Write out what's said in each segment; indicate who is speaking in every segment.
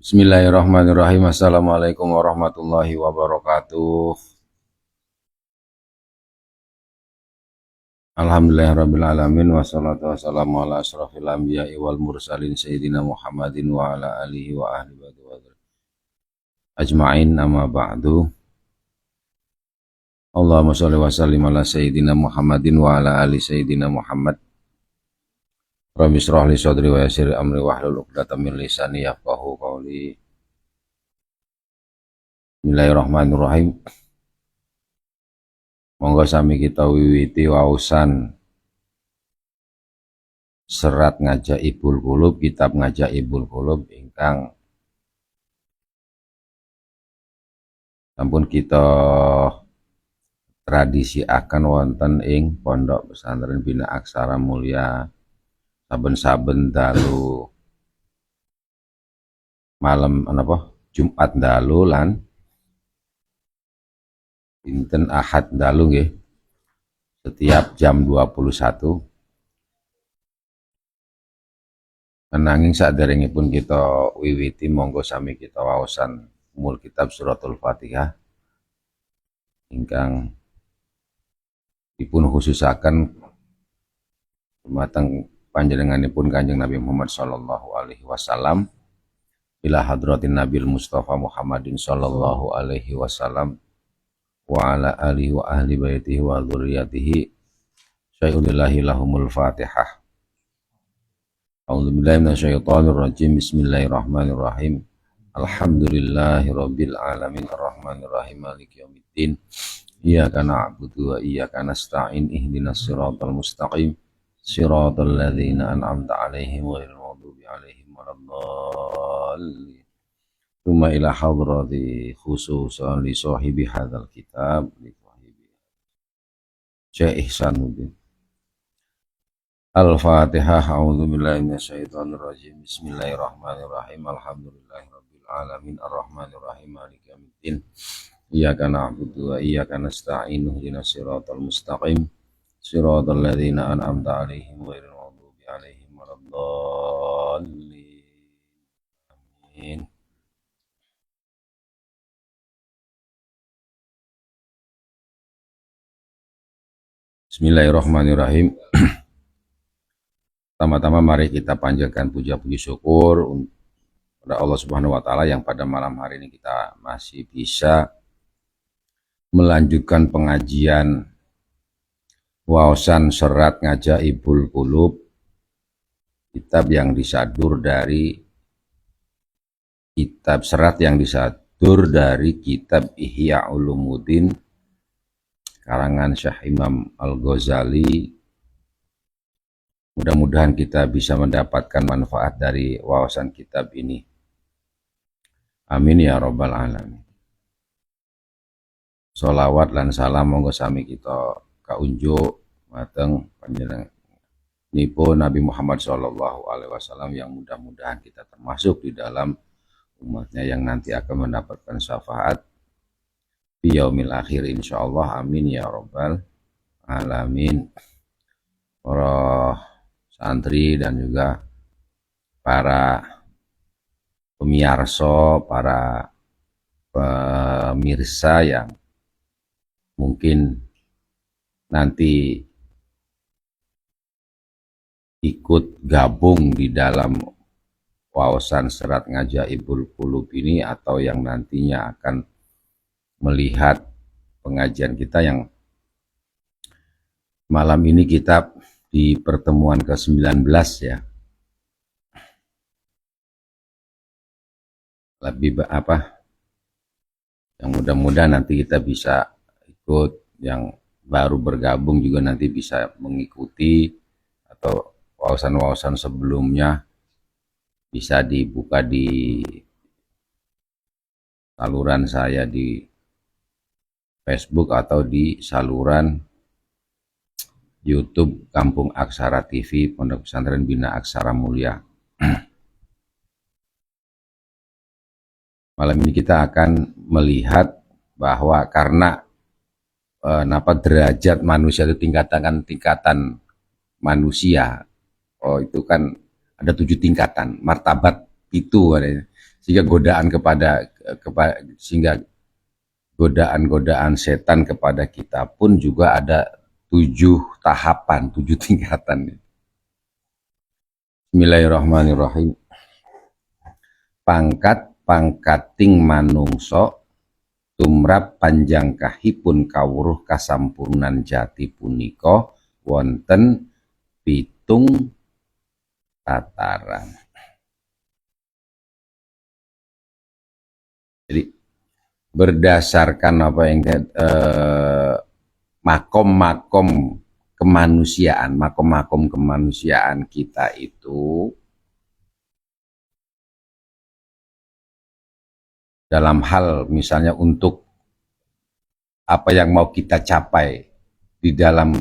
Speaker 1: Bismillahirrahmanirrahim. Assalamualaikum warahmatullahi wabarakatuh. Alhamdulillahirrabbilalamin. Wassalatu wassalamu ala asrafil anbiya'i wal mursalin Sayyidina Muhammadin wa ala alihi wa ahli wa ajma'in, amma ba'du. Allahumma sholli wa sallim ala Sayyidina Muhammadin wa ala ali Sayyidina Muhammad. Rabbi shrah li sadri wa yassir amri wahlul 'uqdatam min lisani yafqahu qawli. Bismillahirrahmanirrahim. Monggo sami kita wiwiti waosan serat Ngajaibul Qulub, kitab Ngajaibul Qulub ingkang sampun kita tradisi akan wonten ing Pondok Pesantren Bina Aksara Mulia saben-saben dalu malam Jumat dalu lan dinten Ahad dalu nggih, setiap jam 21. Nanging saderengipun kita wiwiti monggo sami kita waosan umul kitab suratul Fatihah ingkang dipun khususaken dumateng panjenenganipun Kanjeng Nabi Muhammad sallallahu alaihi wasallam ila hadratin Nabil Mustafa Muhammadin sallallahu alaihi wasallam wa ala alihi wa ahli baitihi wa dzurriyyatihi syai'ulillahi lahumul Fatihah. A'udzubillahi minasyaitonir rajim. Bismillahirrahmanirrahim. Alhamdulillahi rabbil alamin arrahmanir rahim maliki yaumiddin. Iyyaka na'budu wa iyyaka nasta'in ihdinas siratal mustaqim siratal ladzina an'amta 'alaihim ghairil maghdubi 'alaihim waladdallin. Tsumma ila hadrati khususan li sahibi hadzal kitab li sahibi Syekh Ihsanuddin. Al-Fatihah. A'udzu billahi minasyaitonir rajim. Bismillahirrahmanirrahim. Alhamdulillahirabbil alamin arrahmanir rahim maliki yaumiddin. Iyyaka na'budu wa iyyaka nasta'in ihdinas siratal mustaqim siratal ladzina an'amta 'alaihim ghairil maghdubi 'alaihim waladdallin. Amin. Bismillahirrahmanirrahim. Pertama-tama mari kita panjatkan puja-puji syukur kepada Allah Subhanahu wa taala yang pada malam hari ini kita masih bisa melanjutkan pengajian waosan serat Ngajaibul Qulub, kitab yang disadur dari kitab Ihya Ulumuddin karangan Syekh Imam Al-Ghazali. Mudah-mudahan kita bisa mendapatkan manfaat dari wawasan kitab ini. Amin ya rabbal alamin. Sholawat lan salam monggo sami kita kaunjuk mateng panjenengan nipun Nabi Muhammad sallallahu alaihi wasallam yang mudah-mudahan kita termasuk di dalam umatnya yang nanti akan mendapatkan syafaat di yaumil akhir insyaallah. Amin ya rabbal alamin. Para santri dan juga para pemirsa, para pemirsa yang mungkin nanti ikut gabung di dalam wawasan serat Ngajaibul Qulub ini atau yang nantinya akan melihat pengajian kita yang malam ini kita di pertemuan ke-19 ya. Lebih yang mudah-mudahan nanti kita bisa ikut, yang baru bergabung juga nanti bisa mengikuti atau wawasan-wawasan sebelumnya bisa dibuka di saluran saya di Facebook atau di saluran YouTube Kampung Aksara TV Pondok Pesantren Bina Aksara Mulia. Malam ini kita akan melihat bahwa karena derajat manusia itu tingkatan manusia. Oh itu kan ada 7 tingkatan, martabat itu ada. sehingga sehingga godaan-godaan setan kepada kita pun juga ada 7 tahapan, 7 tingkatan. Bismillahirrahmanirrahim. Pangkat-pangkating manungso tumrap panjangkahipun kawruh kasampurnan jati punika wonten 7 tataran. Jadi berdasarkan apa yang makom-makom kemanusiaan kita itu dalam hal misalnya untuk apa yang mau kita capai di dalam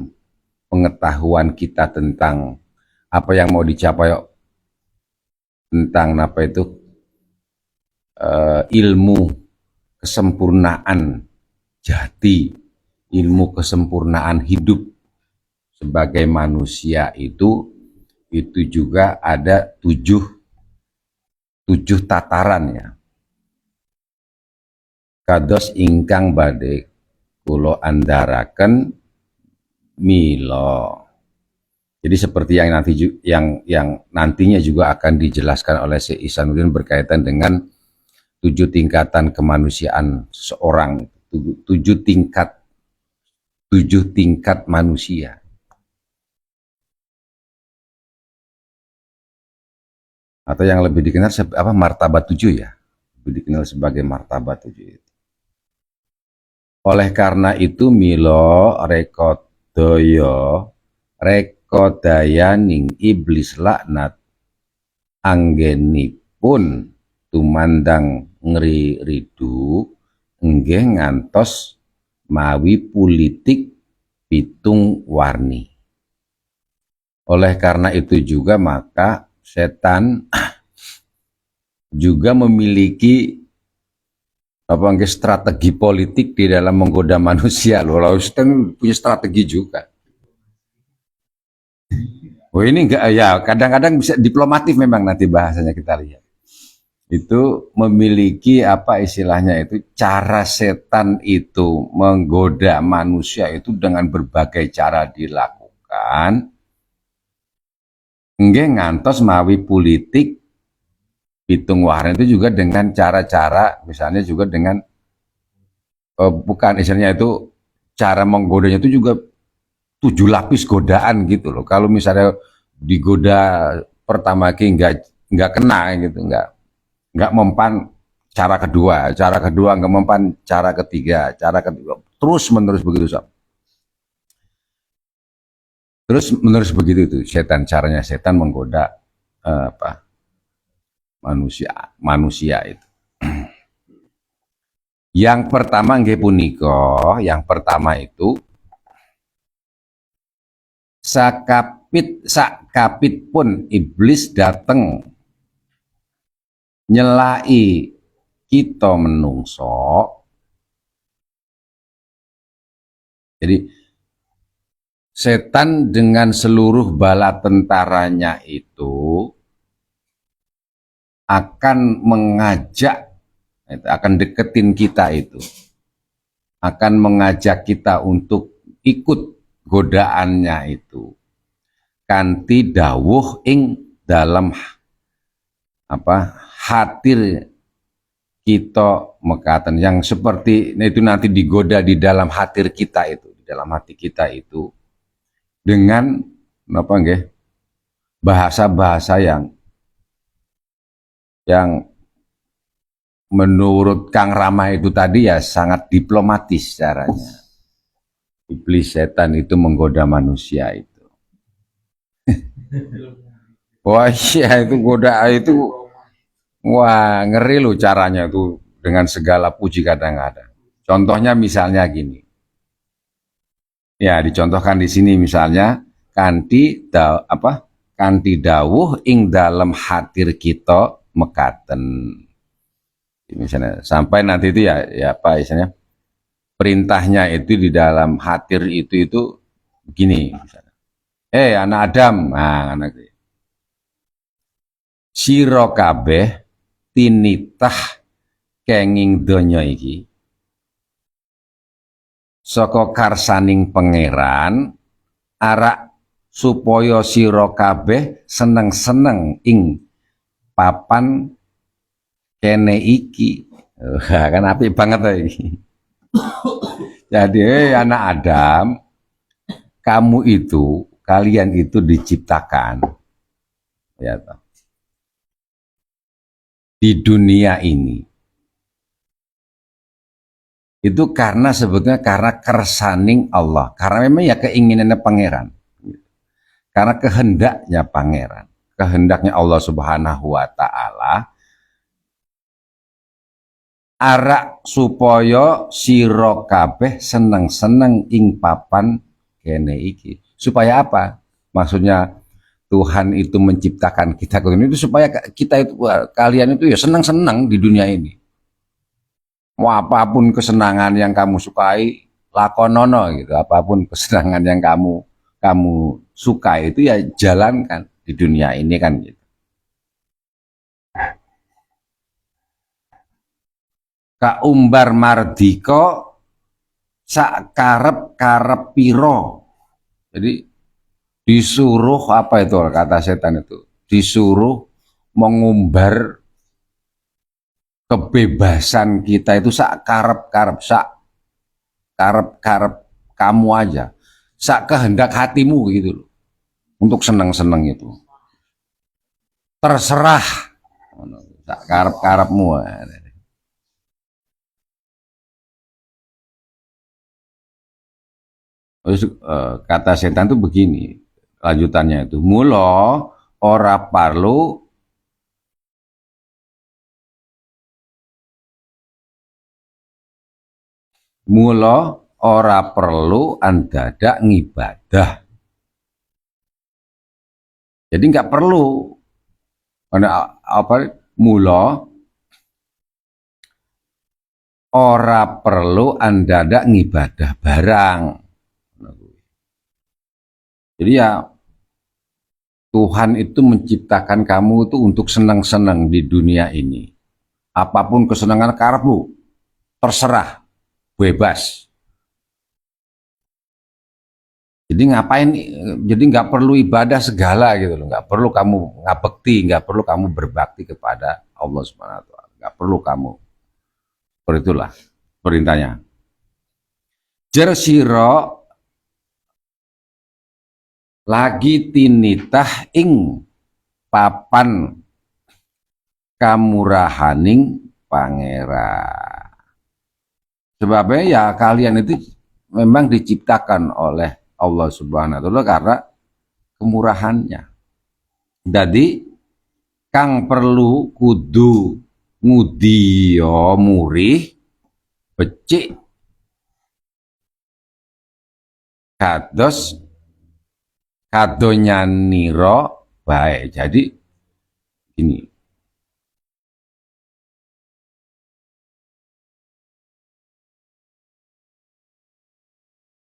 Speaker 1: pengetahuan kita tentang apa yang mau dicapai, tentang apa itu ilmu kesempurnaan jati, ilmu kesempurnaan hidup sebagai manusia itu juga ada 7 tataran ya. Kados ingkang badhe kula andharaken mila. Jadi seperti yang nantinya juga akan dijelaskan oleh Syekh Ihsanuddin berkaitan dengan 7 tingkatan kemanusiaan seseorang, 7 tingkat manusia. Atau yang lebih dikenal martabat 7 ya, lebih dikenal sebagai martabat 7 itu. Oleh karena itu milo rekodayaning iblis laknat anggenipun tumandang ngeri ridu enggih ngantos mawi politik 7 warni. Oleh karena itu juga maka setan juga memiliki strategi politik di dalam menggoda manusia loh. Lalu setan punya strategi juga. Oh ini enggak ya, kadang-kadang bisa diplomatif memang nanti bahasanya kita lihat. Itu memiliki apa istilahnya itu, cara setan itu menggoda manusia itu dengan berbagai cara dilakukan. Nggih ngantos mawi politik 7 warna itu juga dengan cara-cara misalnya juga dengan bukan istilahnya itu cara menggodanya itu juga 7 lapis godaan gitu loh. Kalau misalnya digoda pertama nggak kena gitu, nggak mempan cara kedua nggak mempan cara ketiga terus menerus begitu sob. Terus menerus begitu itu caranya setan menggoda manusia itu. Yang pertama nggih punika, yang pertama itu sakapit pun iblis dateng nyelai kita menungso. Jadi setan dengan seluruh bala tentaranya itu akan mengajak, akan deketin kita itu, akan mengajak kita untuk ikut godaannya itu, kanthi dawuh ing dalam hatir kita mekaten, yang seperti itu nanti digoda di dalam hatir kita itu, di dalam hati kita itu dengan bahasa-bahasa yang menurut Kang Rama itu tadi ya sangat diplomatis caranya. Iblis setan itu menggoda manusia itu. Wah iya itu goda itu, wah ngeri loh caranya itu dengan segala puji kadang-kadang. Contohnya misalnya gini. Ya dicontohkan di sini misalnya kanthi dawuh ing dalam hatir kita mekaten. Misalnya sampai nanti itu ya misalnya perintahnya itu di dalam hatir itu begini misalnya. Anak Adam, anak sira kabeh tinitah kenging donya iki saka karsaning pangeran arak supaya sira kabeh seneng-seneng ing papan kene iki. Kan apik banget iki. Jadi anak Adam, kalian itu diciptakan ya toh, di dunia ini. Itu karena sebetulnya karena kersaning Allah, karena memang ya keinginannya pangeran, karena kehendaknya pangeran, kehendaknya Allah Subhanahu wa Ta'ala, arak supaya sira kabeh seneng-seneng ing papan kene iki. Supaya apa? Maksudnya Tuhan itu menciptakan kita itu supaya kita itu, kalian itu ya senang-senang di dunia ini. Mau apapun kesenangan yang kamu sukai, lakonono gitu. Apapun kesenangan yang kamu suka itu ya jalankan di dunia ini kan gitu. Ka umbar mardika sak karep piro. Jadi disuruh apa itu kata setan itu? Disuruh mengumbar kebebasan kita itu sak karep kamu aja, sak kehendak hatimu gitu loh, untuk seneng-seneng itu terserah sak karepmu. Kata setan itu begini lanjutannya itu, mula ora parlu andadak ngibadah. Jadi nggak perlu apa mula ora perlu andadak ngibadah barang. Jadi ya Tuhan itu menciptakan kamu itu untuk senang-senang di dunia ini. Apapun kesenangan karepmu, terserah, bebas. Jadi ngapain? Jadi nggak perlu ibadah segala gitu loh. Nggak perlu kamu ngabekti, nggak perlu kamu berbakti kepada Allah Subhanahu Wa Taala. Nggak perlu kamu. Seperti itulah perintahnya. Jersiro lagi tinitah ing papan kamurahaning pangeran. Sebabnya ya kalian itu memang diciptakan oleh Allah Subhanahu wa Ta'ala karena kemurahannya. Jadi kang perlu kudu ngudiyo murih becik kados kadonyaniro baik. Jadi ini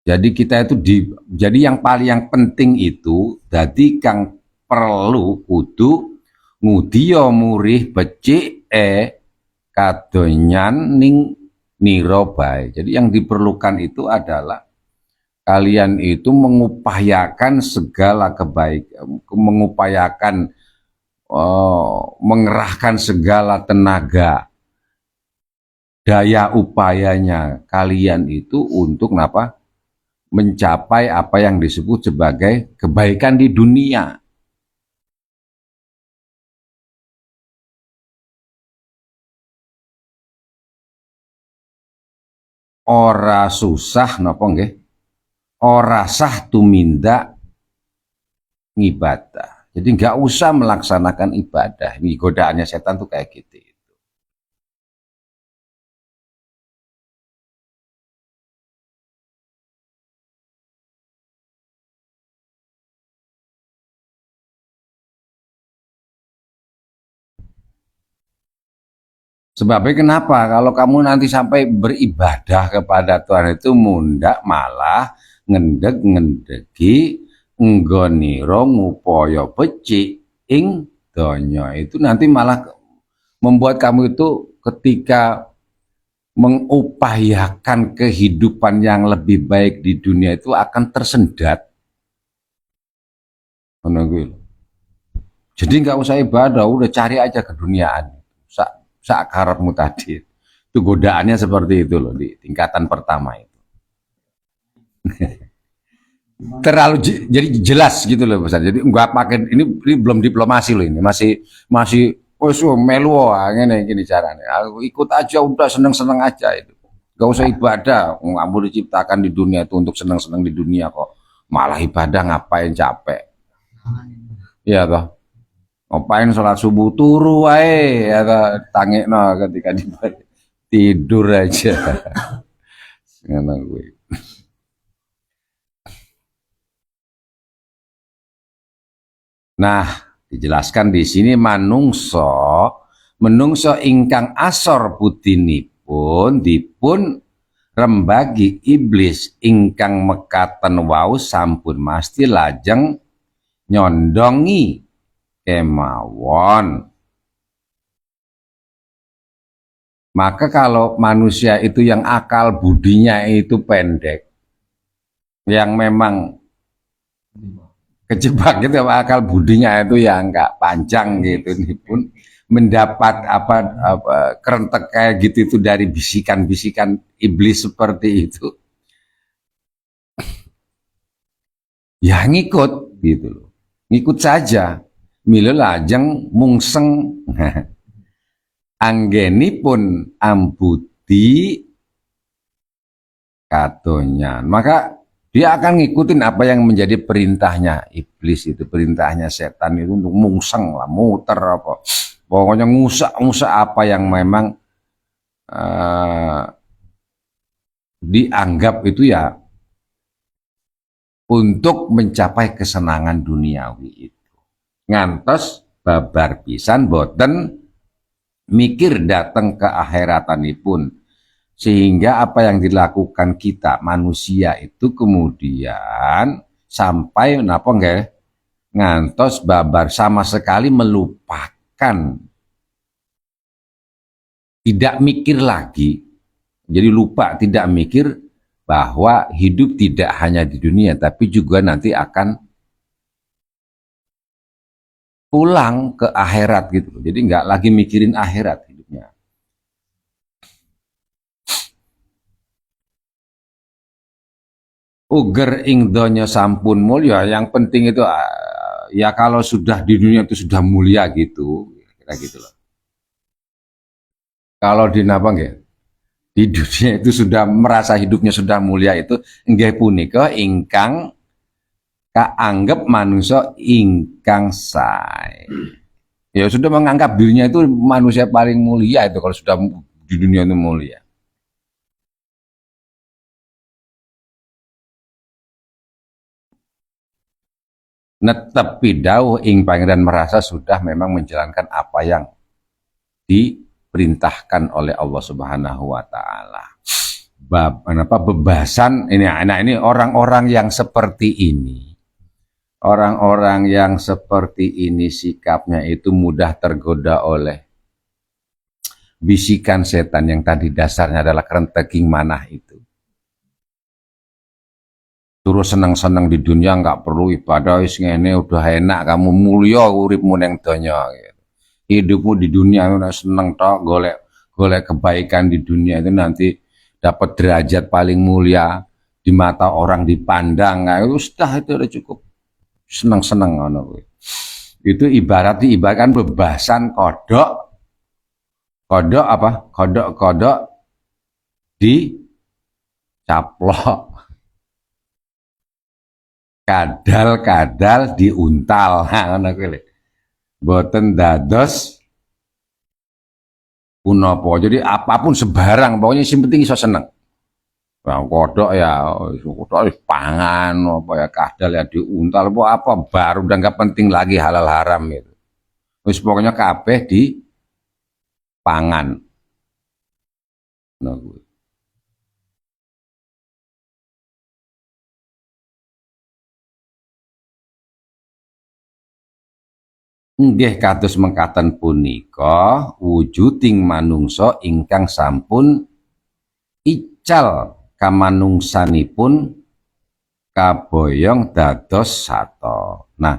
Speaker 1: jadi kita itu jadi yang paling penting itu jadi kang perlu kudu ngudiyo murih becik kadonyan ning niro baik. Jadi yang diperlukan itu adalah kalian itu mengupayakan segala kebaikan, mengupayakan mengerahkan segala tenaga, daya upayanya kalian itu untuk apa? Mencapai apa yang disebut sebagai kebaikan di dunia. Ora susah napa nggih? Ora sah tumindak ngibadah. Jadi nggak usah melaksanakan ibadah. Ini godaannya setan tuh kayak gitu. Sebabnya kenapa? Kalau kamu nanti sampai beribadah kepada Tuhan itu mundak malah ngendeg-ngendegi nggoniro ngupaya becik ing donya itu nanti malah membuat kamu itu ketika mengupayakan kehidupan yang lebih baik di dunia itu akan tersendat. Jadi nggak usah ibadah, udah cari aja keduniaan. Sak karepmu tadi. Itu godaannya seperti itu loh di tingkatan pertama itu. Terlalu jadi jelas gitu loh Ustaz. Jadi nggak pakai ini belum diplomasi loh ini, masih masih oh melu ngene gini caranya. Aku ikut aja udah seneng-seneng aja itu. Gak usah ibadah, kamu diciptakan di dunia itu untuk seneng-seneng di dunia kok. Malah ibadah ngapain capek. Iya toh. Ngapain sholat subuh turu wae ya toh tangekno ketika di tidur aja. Ngono gue. Nah, dijelaskan di sini menungso ingkang asor pun dipun rembagi iblis ingkang mekaten wau sampun masti lajeng nyondongi kemawon. Maka kalau manusia itu yang akal budinya itu pendek, yang memang kejebak gitu, akal budinya itu yang enggak panjang gitu, ini pun mendapat apa kerentek kayak gitu itu dari bisikan-bisikan iblis seperti itu, ya ngikut gitu loh, ngikut saja. Mila lajeng mungseng anggenipun ambuti katonyan. Maka dia akan ngikutin apa yang menjadi perintahnya iblis itu, perintahnya setan itu untuk mungseng lah, muter apa. Pokoknya ngusak-ngusak apa yang memang dianggap itu ya untuk mencapai kesenangan duniawi itu. Ngantos babar pisan boten mikir datang ke akhiratanipun, sehingga apa yang dilakukan kita manusia itu kemudian sampai napa enggak ngantos babar sama sekali melupakan, tidak mikir lagi, jadi lupa tidak mikir bahwa hidup tidak hanya di dunia tapi juga nanti akan pulang ke akhirat gitu. Jadi nggak lagi mikirin akhirat hidupnya. Uger ing donya sampun mulia, yang penting itu ya kalau sudah di dunia itu sudah mulia gitu, kira gitu loh. Kalau di napa nggih? Di dunia itu sudah merasa hidupnya sudah mulia itu nggih punika ingkang kaanggap manusia ingkang sae. Ya sudah menganggap dirinya itu manusia paling mulia itu kalau sudah di dunia itu mulia. Netepi dawuh ing pangeran merasa sudah memang menjalankan apa yang diperintahkan oleh Allah Subhanahu wa taala. Bebasan ini anak ini orang-orang yang seperti ini. Orang-orang yang seperti ini sikapnya itu mudah tergoda oleh bisikan setan yang tadi dasarnya adalah kerenteking manah itu. Suruh senang-senang di dunia, nggak perlu ibadah, wis ngene udah enak, kamu mulia uripmu neng donya. Hidupmu di dunia itu seneng tok, golek kebaikan di dunia itu nanti dapat derajat paling mulia di mata orang dipandang. Nah, itu sudah itu udah cukup. Seneng-seneng ngono. Itu ibaratkan bebasan kodok apa? Kodok di caplok. Kadal-kadal diuntal. Nah, ngono kuwi. Boten dados punapa. Jadi apapun sebarang, pokoknya yang penting iso seneng. Nah, kodok ya, kodok pangan, apa ya kadal ya diuntal, apa baru udah nggak penting lagi halal haram itu. Wis pokoknya kabeh di pangan. Nah, Nggih kados mekaten punika wujuding manungsa ingkang sampun ical kamanungsanipun kaboyong dados sata. Nah,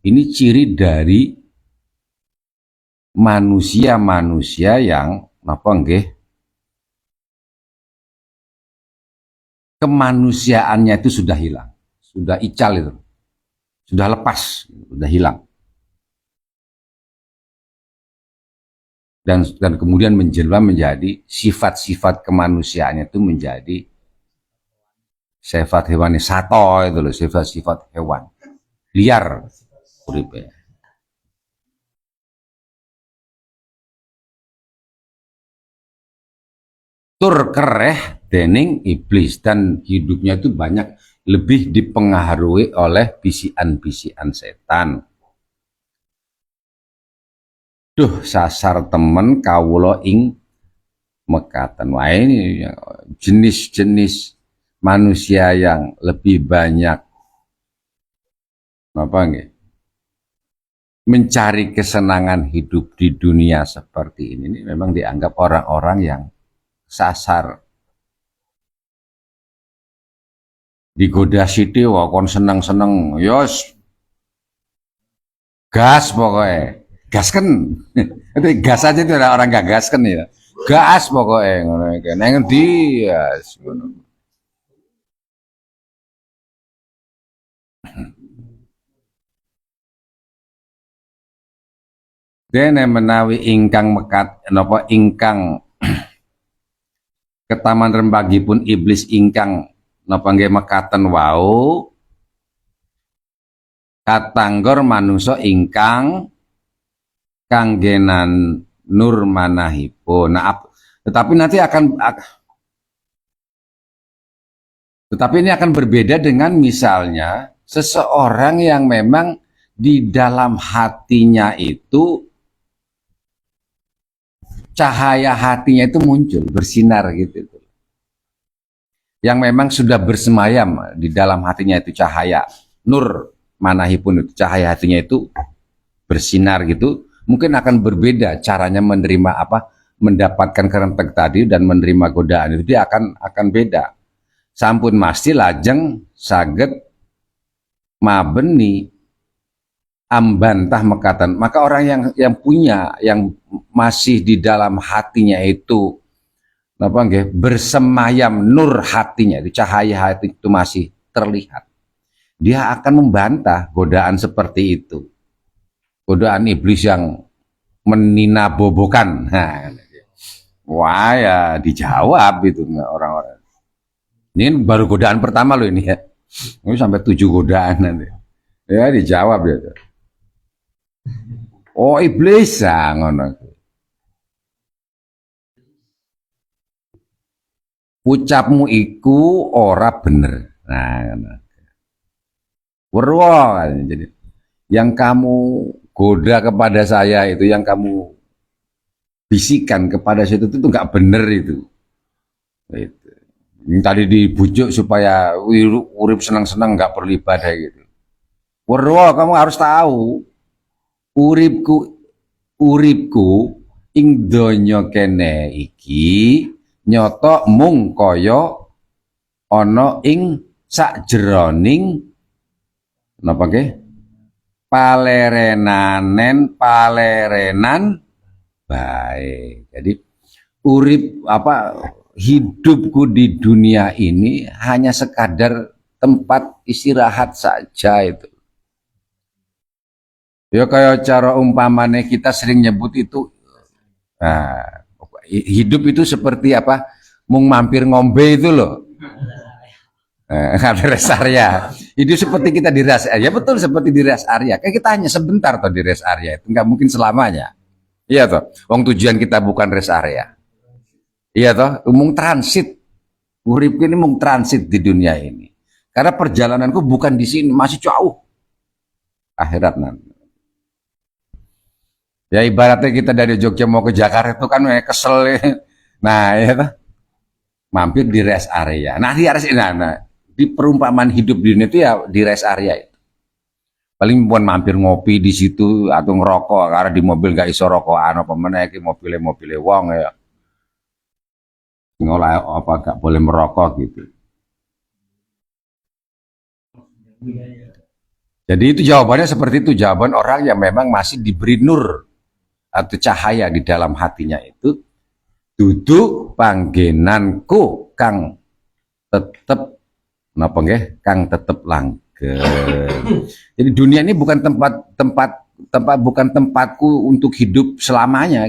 Speaker 1: ini ciri dari manusia-manusia yang napa nggih kemanusiaannya itu sudah hilang, sudah ical itu, sudah lepas, sudah hilang. Dan kemudian menjelma menjadi sifat-sifat kemanusiaannya itu menjadi sifat hewan sato itu loh, sifat-sifat hewan liar uripe. Tur kereh dening iblis dan hidupnya itu banyak lebih dipengaruhi oleh bisikan-bisikan setan. Duh sasar temen kawula ing mekaten. Wah ini jenis-jenis manusia yang lebih banyak apa nggih mencari kesenangan hidup di dunia seperti ini memang dianggap orang-orang yang sasar. Digoda sithik wae kon seneng-seneng, yos gas pokoknya. Gas kan, itu gas aja itu orang gak gas kan ya. Gas pokoknya ngono iki. Nang ndi ya ngono. Dene menawi ingkang mekat napa ingkang ketaman rembagipun iblis ingkang napa nggih mekaten wau katanggor manungsa ingkang kanggenan nur manahipun. Nah, tetapi ini akan berbeda dengan misalnya seseorang yang memang di dalam hatinya itu cahaya hatinya itu muncul, bersinar gitu. Yang memang sudah bersemayam di dalam hatinya itu cahaya nur manahipun itu cahaya hatinya itu bersinar gitu. Mungkin akan berbeda caranya menerima mendapatkan kerentek tadi dan menerima godaan itu dia akan beda. Sampun masti lajeng saged mabeni ambantah mekatan. Maka orang yang punya yang masih di dalam hatinya itu apa nggih bersemayam nur hatinya itu cahaya hati itu masih terlihat. Dia akan membantah godaan seperti itu. Godaan iblis yang meninabobokan. Nah, wah ya dijawab itu orang-orang. Ini baru godaan pertama loh ini ya. Ini sampai 7 godaan nanti. Ya dijawab ya. Oh iblis ngono. Ucapmu iku ora bener. Nah, werwa kan jadi yang kamu goda kepada saya itu yang kamu bisikan kepada saya itu nggak bener itu. Yang tadi dibujuk supaya urip senang-senang nggak perlu ibadah gitu. Werwa kamu harus tahu uripku ing donya kene iki nyoto mung kaya ana ing sakjeroning napa nggih palerenan baik. Jadi hidupku di dunia ini hanya sekadar tempat istirahat saja itu. Ya kayak cara umpamane kita sering nyebut itu hidup itu seperti mung mampir ngombe itu loh. Rest area. Itu seperti kita di rest area. Betul seperti di rest area. Kayak kita hanya sebentar toh di rest area itu. Nggak mungkin selamanya. Iya toh. Wong tujuan kita bukan rest area. Iya toh. Mung transit. Urip ini mung transit di dunia ini. Karena perjalananku bukan di sini. Masih jauh. Akhirat nanti. Ya ibaratnya kita dari Jogja mau ke Jakarta itu kan kesel. Nah ya toh. Mampir di rest area. Nah di rest area. Di perumpamaan hidup di dunia itu ya di rest area itu. Paling pun mampir ngopi di situ atau ngerokok karena di mobil gak iso rokokan apa meneh iki mobile wong ya. Ngolah apa gak boleh merokok gitu. Jadi itu jawabannya seperti itu, jawaban orang yang memang masih diberi nur atau cahaya di dalam hatinya itu. Duduk panggenanku kang tetep napa nggih kang tetep langgeng. Jadi dunia ini bukan bukan tempatku untuk hidup selamanya.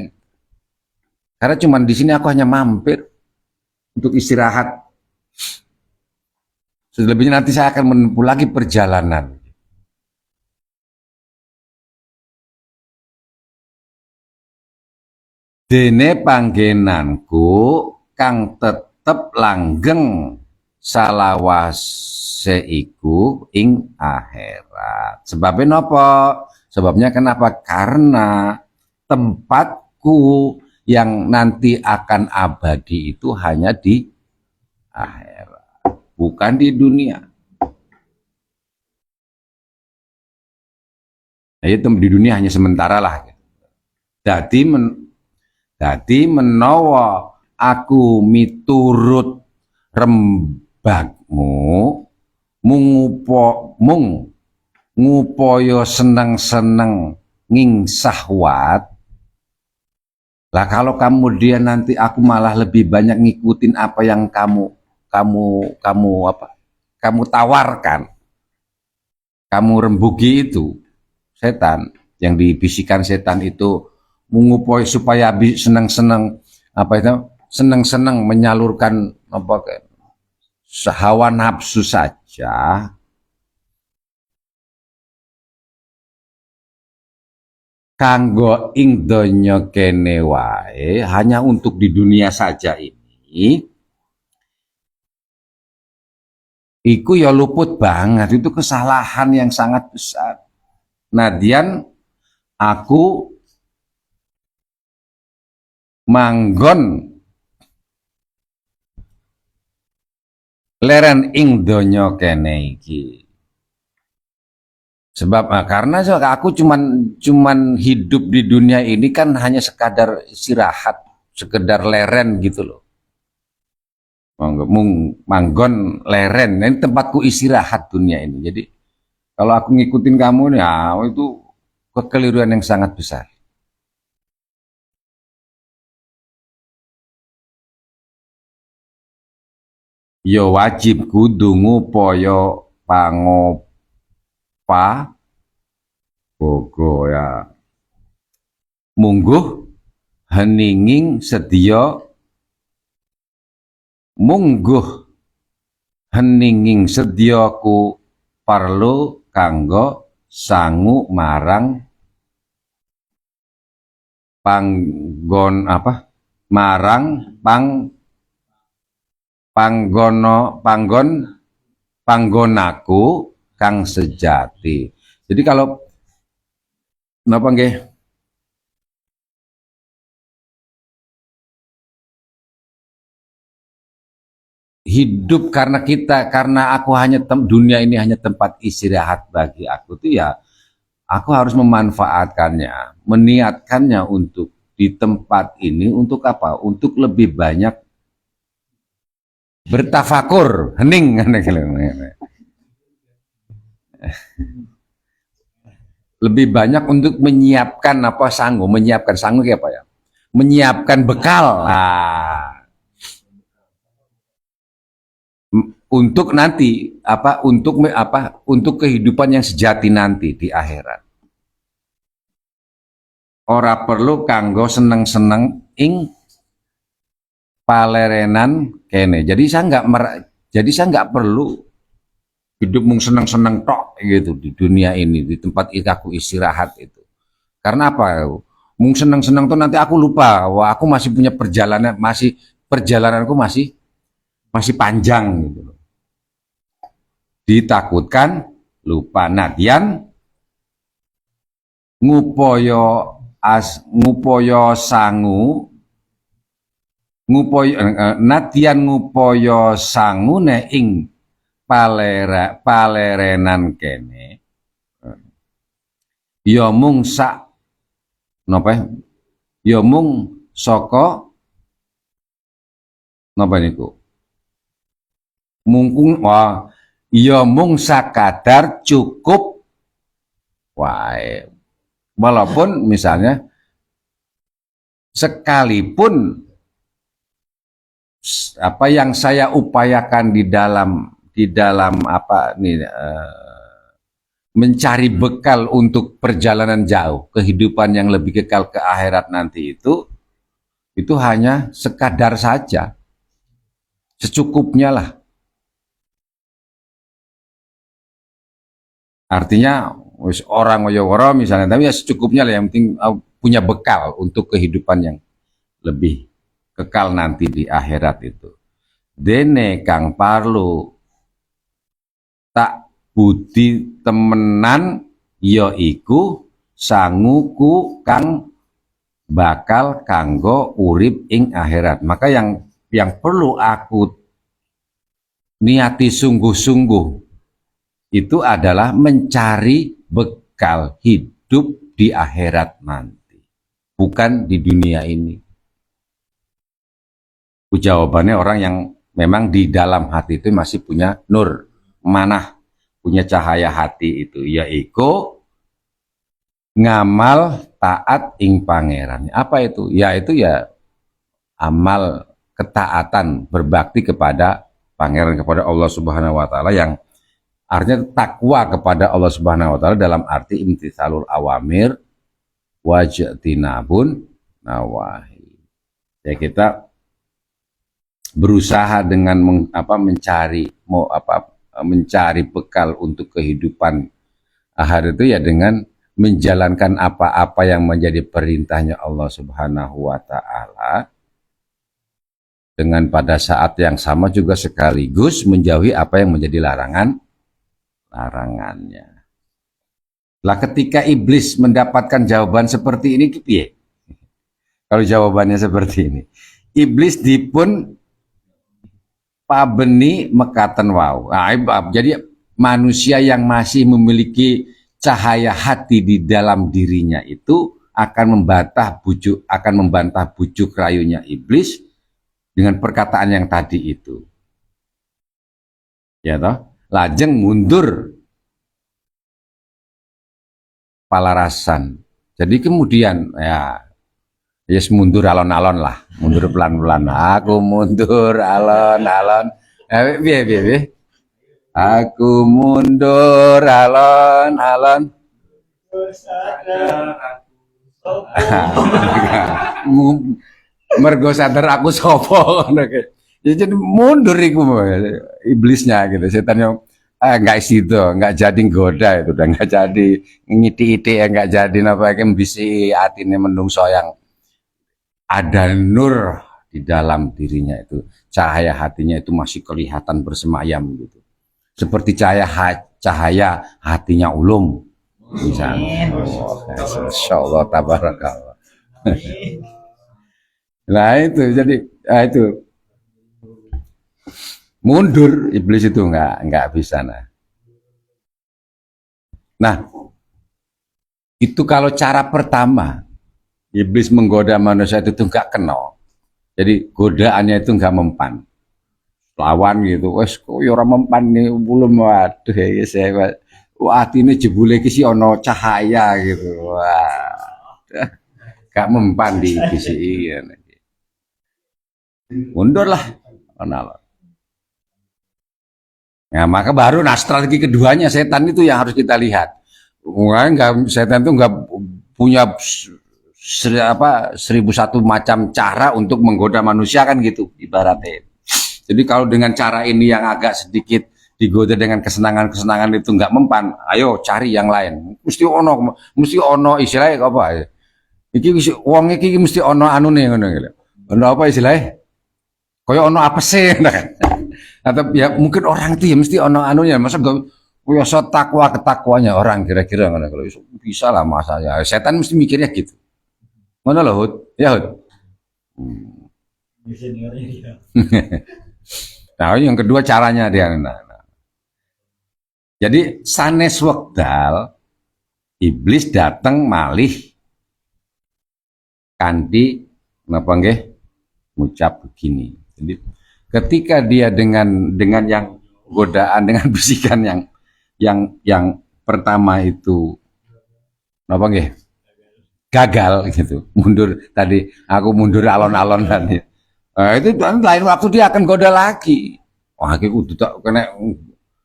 Speaker 1: Karena cuman di sini aku hanya mampir untuk istirahat. Selebihnya nanti saya akan menempuh lagi perjalanan. Dene panggenanku kang tetep langgeng salawase iku ing akhirat. Sebabnya napa? Sebabnya kenapa? Karena tempatku yang nanti akan abadi itu hanya di akhirat, bukan di dunia. Itu di dunia hanya sementara lah. Dadi menawa aku miturut rembagmu mung ngupaya seneng-seneng nging syahwat. Lah kalau kemudian nanti aku malah lebih banyak ngikutin apa yang kamu tawarkan, kamu rembugi itu setan, yang dibisikkan setan itu mengupoi supaya senang-senang senang-senang menyalurkan hawa nafsu saja. Kanggo ing donya kene wae, hanya untuk di dunia saja ini, iku ya luput banget, itu kesalahan yang sangat besar. Nadian aku manggon leren ing donya kene iki. Sebab karena aku cuman hidup di dunia ini kan hanya sekadar istirahat, sekedar leren gitu loh. Manggon leren, ini tempatku istirahat dunia ini. Jadi kalau aku ngikutin kamu ya itu kekeliruan yang sangat besar. Yo wajib kudu ngupaya pangopa bogo ya mungguh heninging sedya mungguh heninging sedyaku perlu kanggo sangu marang panggon panggonaku kang sejati. Jadi kalau napa nggih hidup karena aku hanya dunia ini hanya tempat istirahat bagi aku tuh ya aku harus memanfaatkannya, meniatkannya untuk di tempat ini untuk apa? Untuk lebih banyak bertafakur, hening. Lebih banyak untuk menyiapkan menyiapkan sanggup apa ya? Menyiapkan bekal. Untuk nanti untuk kehidupan yang sejati nanti di akhirat. Ora perlu kanggo seneng-seneng ing palerenan kene. Jadi saya nggak perlu hidup mung seneng-seneng tok gitu di dunia ini, di tempat aku istirahat itu. Karena apa? Mung seneng-seneng tuh nanti aku lupa wah aku masih punya perjalananku masih panjang gitu. Ditakutkan lupa. Nadian ngupoyo sangu nadian ngupoyo sangu ne ing palerenan kene ya mung sak napa ya mung saka napa niku mungkung wah ya mung sakadar cukup wae walaupun misalnya sekalipun apa yang saya upayakan di dalam apa nih mencari bekal untuk perjalanan jauh, kehidupan yang lebih kekal ke akhirat nanti itu hanya sekadar saja, secukupnya lah. Artinya orang ngoyo misalnya, tapi ya secukupnya lah, yang penting punya bekal untuk kehidupan yang lebih kekal nanti di akhirat itu. Dene kang parlu tak budi temenan yaiku sanguku kang bakal kanggo urip ing akhirat. Maka yang perlu aku niati sungguh-sungguh itu adalah mencari bekal hidup di akhirat nanti, bukan di dunia ini. Jawabannya orang yang memang di dalam hati itu masih punya nur, manah, punya cahaya hati itu, yaitu ngamal taat ing pangeran. Apa itu? Yaitu ya amal ketaatan, berbakti kepada pangeran, kepada Allah Subhanahu wa taala, yang artinya takwa kepada Allah Subhanahu wa taala dalam arti imtitsalul awamir wajtinabun nawahi. Ya kita berusaha dengan mencari bekal untuk kehidupan akhir itu ya dengan menjalankan apa-apa yang menjadi perintahnya Allah Subhanahu wa taala, dengan pada saat yang sama juga sekaligus menjauhi apa yang menjadi larangannya. Lah ketika iblis mendapatkan jawaban seperti ini, piye? Kalau jawabannya seperti ini, iblis dipun pabeni mekaten wau. Nah, jadi manusia yang masih memiliki cahaya hati di dalam dirinya itu akan membantah bujuk rayunya iblis dengan perkataan yang tadi itu. Ya toh? Lajeng mundur palarasan. Jadi kemudian ya yes, mundur alon-alon lah, mundur pelan-pelan. Aku mundur alon-alon. Piye. Aku mundur alon-alon. Mergo sadar aku sopo. Jadi mundur iku iblisnya gitu, setannya nggak situ, nggak jadi goda itu, udah nggak jadi ngiti-iti, nggak jadi napa bisi atine menungso yang ada nur di dalam dirinya itu, cahaya hatinya itu masih kelihatan bersemayam gitu, seperti cahaya hatinya ulum misalnya. Masya Allah, tabarakallah. Nah itu jadi itu mundur iblis itu nggak bisa. Nah itu kalau cara pertama iblis menggoda manusia itu nggak kenal. Jadi godaannya itu nggak mempan. Lawan gitu, wes kok orang mempan nih belum, waduh ya saya. Wah ini jebule ki si ono cahaya gitu. Wah. Gak mempan di bisi. Mundurlah. Kenal. Nah, maka baru strategi keduanya setan itu yang harus kita lihat. Setan itu nggak punya 1001 macam cara untuk menggoda manusia kan gitu ibaratnya. Jadi kalau dengan cara ini yang agak sedikit digoda dengan kesenangan-kesenangan itu nggak mempan, ayo cari yang lain. Mesti ono istilahnya apa? Iki wong iki mesti ono anune ngono gitu. Ono apa istilahnya? Kaya ono apa sih? Atau ya mungkin orang itu ya mesti ono anunya, masa gak biasa takwa ketakwanya orang kira-kira ngono, kalau bisa lah masa ya setan mesti mikirnya gitu. Ngono lho Hud, ya Hud. Nah yang kedua caranya dia. Jadi sanes wekdal Iblis datang malih kanthi napa nggih ngucap begini. Jadi ketika dia dengan yang godaan dengan bisikan yang pertama itu napa nggih gagal gitu. Mundur tadi aku mundur alon-alon tadi. Itu lain waktu dia akan goda lagi. Wah, aku kudu tak kena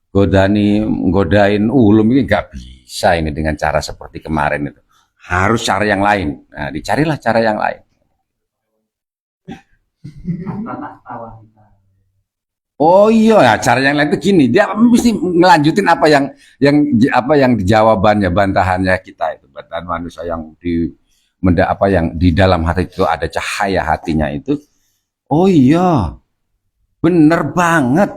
Speaker 1: godain ulum ini nggak bisa ini dengan cara seperti kemarin itu. Harus cara yang lain. Nah, dicarilah cara yang lain. Oh iya, ya, cara yang lain itu gini, dia mesti ngelanjutin apa yang jawabannya, bantahannya kita itu, bantahan manusia yang apa yang di dalam hati itu ada cahaya hatinya itu. Oh iya, bener banget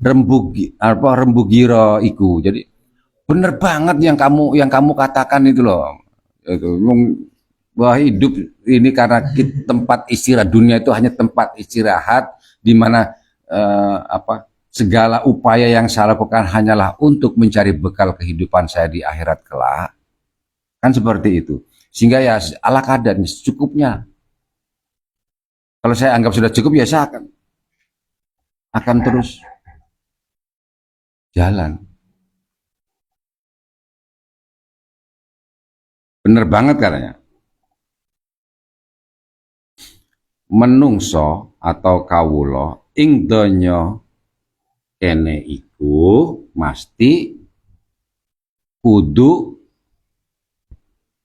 Speaker 1: rembugiro iku. Jadi bener banget yang kamu katakan itu loh. Itu bahwa hidup ini karena tempat istirahat dunia itu hanya tempat istirahat di mana segala upaya yang saya lakukan hanyalah untuk mencari bekal kehidupan saya di akhirat kelak. Kan seperti itu. Sehingga ya ala kadar secukupnya. Kalau saya anggap sudah cukup ya saya akan terus jalan. Bener banget katanya. Menungso atau kawulo ing donya kene iku mesti kudu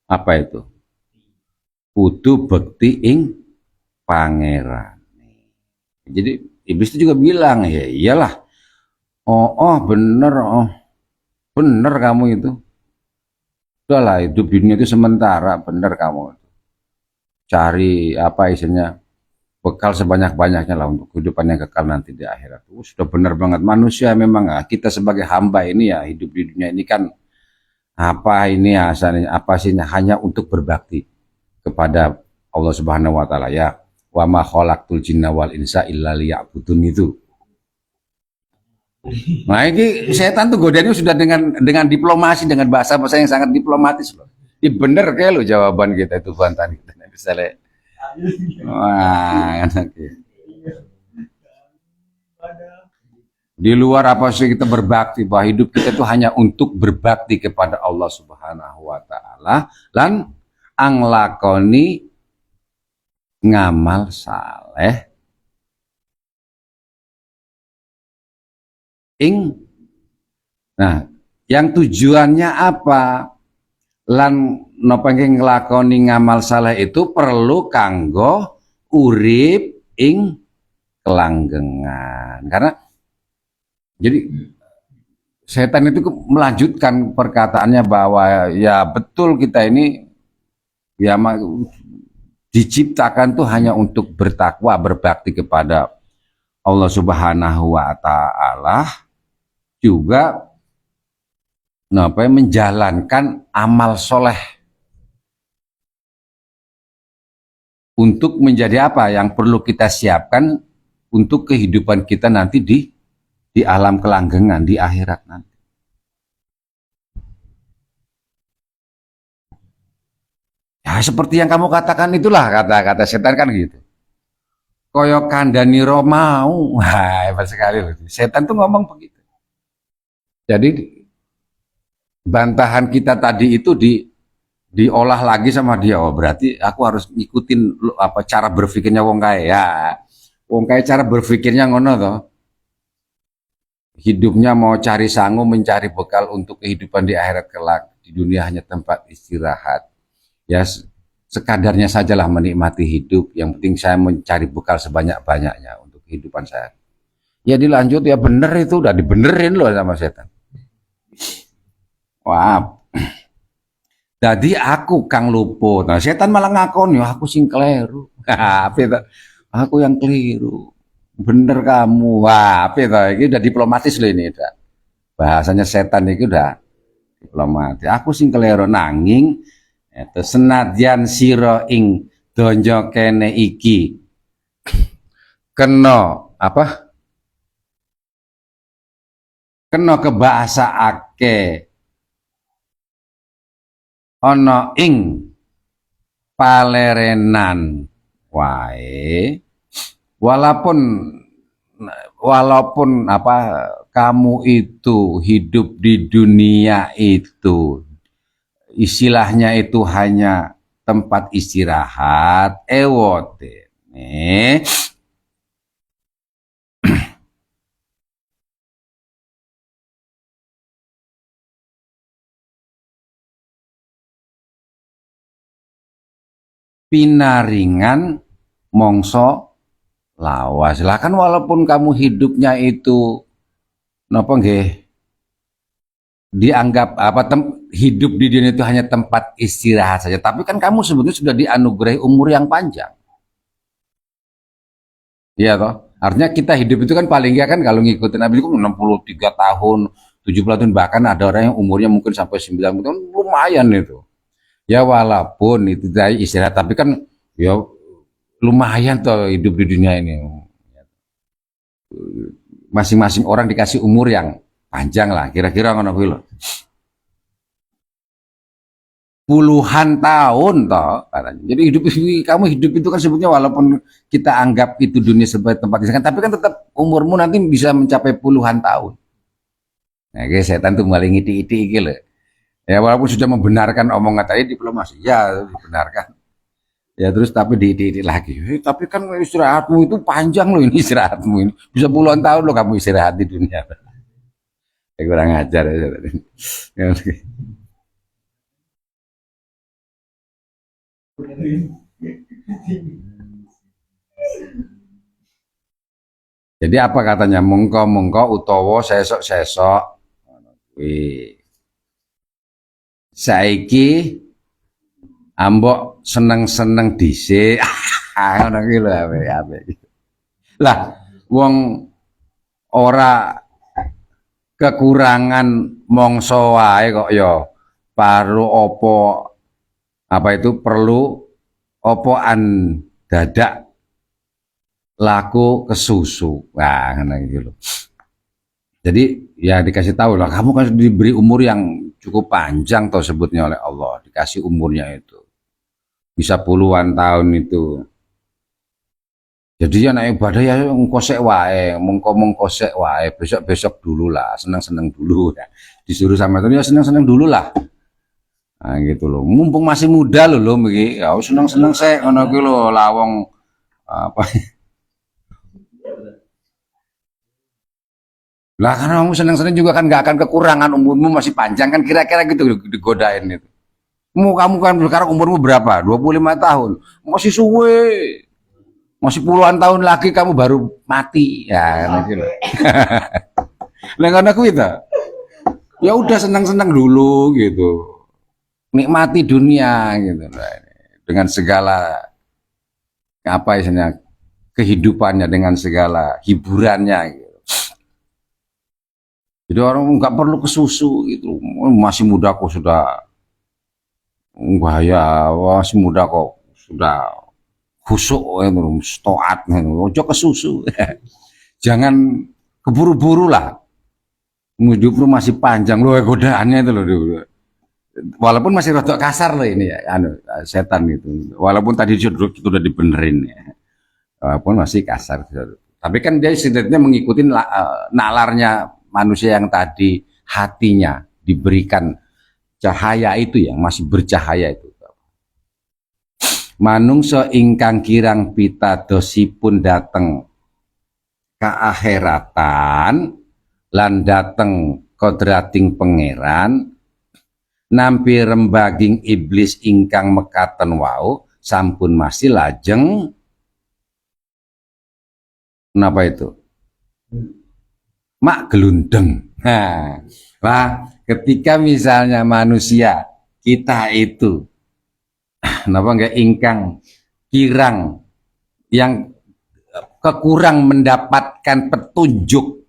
Speaker 1: apa itu? Kudu bekti ing pangeran. Jadi iblis itu juga bilang, ya iyalah. Oh bener, bener kamu itu. Udahlah, hidup dunia itu sementara, bener kamu. Cari apa isinya bekal sebanyak-banyaknya lah untuk kehidupan yang kekal nanti di akhirat. Sudah benar banget manusia memang kita sebagai hamba ini ya hidup di dunia ini kan apa ini asalnya apa sih hanya untuk berbakti kepada Allah Subhanahu wa taala ya. Wa ma khalaqtul jinna wal insa illa liya'budun itu. Nah ini setan tuh godanya sudah dengan diplomasi dengan bahasa-bahasa yang sangat diplomatis loh. Ini bener kayak lo jawaban kita itu bantahan kita. Misalnya, wah enak ya. Di luar apa sih kita berbakti bahwa hidup kita itu hanya untuk berbakti kepada Allah Subhanahu wa taala lan anglakoni ngamal saleh ing nah yang tujuannya apa lan napa nglakoni ngamal saleh itu perlu kanggo urip ing kelanggengan karena jadi setan itu melanjutkan perkataannya bahwa ya betul kita ini ya diciptakan tuh hanya untuk bertakwa berbakti kepada Allah Subhanahu wa taala juga menjalankan amal soleh untuk menjadi apa yang perlu kita siapkan untuk kehidupan kita nanti di alam kelanggengan, di akhirat nanti. Ya seperti yang kamu katakan itulah kata-kata setan kan gitu. Koyo kandani romau, wah hebat sekali loh. Setan tuh ngomong begitu. Jadi bantahan kita tadi itu diolah lagi sama dia. Oh berarti aku harus ngikutin apa cara berpikirnya wong kae ya. Wong kae cara berpikirnya ngono toh. Hidupnya mau cari sangu mencari bekal untuk kehidupan di akhirat kelak. Di dunia hanya tempat istirahat. Ya sekadarnya sajalah menikmati hidup. Yang penting saya mencari bekal sebanyak-banyaknya untuk kehidupan saya. Ya dilanjut ya bener itu udah dibenerin loh sama setan. Wah. Jadi aku kang luput. Nah setan malah ngakon ya aku sing keliru. Aku yang keliru. Bener kamu. Wah, apa itu? Ini udah diplomatis loh ini udah. Bahasanya setan itu udah diplomatis. Aku sing keliru nanging itu senadyan sira ing donya kene iki kena apa? Kena kebahasaake ana ing palerenan wae, walaupun walaupun apa kamu itu hidup di dunia itu istilahnya itu hanya tempat istirahat ewote nih pinaringan mongso lawas lah kan walaupun kamu hidupnya itu napa nggih dianggap apa hidup di dunia itu hanya tempat istirahat saja tapi kan kamu sebetulnya sudah dianugerahi umur yang panjang. Iya toh artinya kita hidup itu kan paling nggak kan kalau ngikutin Nabi itu 63 tahun 70 tahun bahkan ada orang yang umurnya mungkin sampai 90 tahun lumayan itu ya walaupun itu dari istirahat tapi kan ya lumayan tuh hidup di dunia ini masing-masing orang dikasih umur yang panjang lah kira-kira ngono kuwi lho puluhan tahun toh katanya. Jadi hidup kamu hidup itu kan sebetulnya walaupun kita anggap itu dunia sebagai tempat istirahat tapi kan tetap umurmu nanti bisa mencapai puluhan tahun. Nah, guys, setan tuh maling iti-iti iki lho. Ya walaupun sudah membenarkan omongan tadi diplomasi, ya dibenarkan. Ya terus tapi di lagi. Tapi kan istirahatmu itu panjang loh ini istirahatmu ini. Bisa puluhan tahun loh kamu istirahat di dunia. Ya, kurang ajar ya. Jadi apa katanya? Mongko-mongko utawa sesok-sesok. Wih. Saiki ambok seneng-seneng dhisik. Ngono ki lho apik. Lah wong ora kekurangan mangsa wae kok ya paru apa itu perlu opoan dadak laku kesusu. Wah, ngono iki lho. Jadi ya dikasih tahu lah, kamu kan diberi umur yang cukup panjang toh sebutnya oleh Allah, dikasih umurnya itu bisa puluhan tahun itu. Jadi ya naik ibadah ya ngkosek wae, mengkosek wae, besok-besok dulu lah, senang-senang dulu ya. Disuruh sama itu ya senang-senang dulu lah. Nah gitu loh. Mumpung masih muda loh begini, ya senang-senang saya ngono ki lho lawong apa. Lah karena kamu senang-senang juga kan nggak akan kekurangan umurmu masih panjang kan kira-kira gitu digodain itu. Kamu kan sekarang umurmu berapa? 25 tahun. Masih suwe. Masih puluhan tahun lagi kamu baru mati. Ya kan gitu. Lah kan aku itu. Ya udah senang-senang dulu gitu. Nikmati dunia gitu. Dengan segala apa istilahnya kehidupannya dengan segala hiburannya gitu. Jadi orang nggak perlu kesusu gitu. Masih muda kok sudah enggak ya, masih muda kok sudah khusuk stoat ojo kesusu. Jangan keburu-buru lah. Hidup lu masih panjang loh godaannya itu loh. Walaupun masih rotok kasar loh ini ya, setan itu. Walaupun tadi sudah dibenerin ya. Walaupun masih kasar. Tapi kan dia setidaknya mengikuti nalarnya manusia yang tadi hatinya diberikan cahaya itu yang masih bercahaya itu. Manungsa ingkang kirang pitadosipun dateng kaakhiratan lan dateng kodrating pangeran nampi rembaging iblis ingkang mekaten wau sampun masih lajeng napa itu mak gelundeng. Nah, ketika misalnya manusia kita itu napa enggak ingkang kirang yang kekurang mendapatkan petunjuk,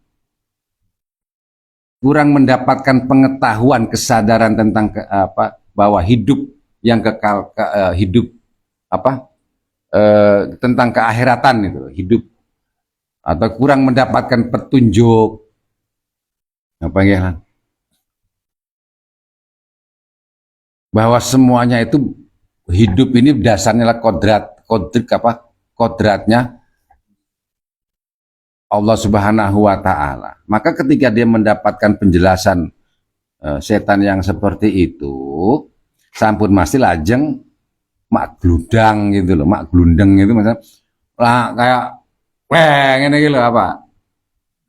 Speaker 1: kurang mendapatkan pengetahuan, kesadaran tentang bahwa hidup yang kekal, hidup tentang keakhiratan itu, hidup atau kurang mendapatkan petunjuk apa ya bahwa semuanya itu hidup ini dasarnya adalah kodratnya Allah Subhanahu wa taala. Maka ketika dia mendapatkan penjelasan setan yang seperti itu, sampun masih lajeng mak gludang gitu loh, mak glundeng itu misalnya lah kayak weh ngene iki lho apa.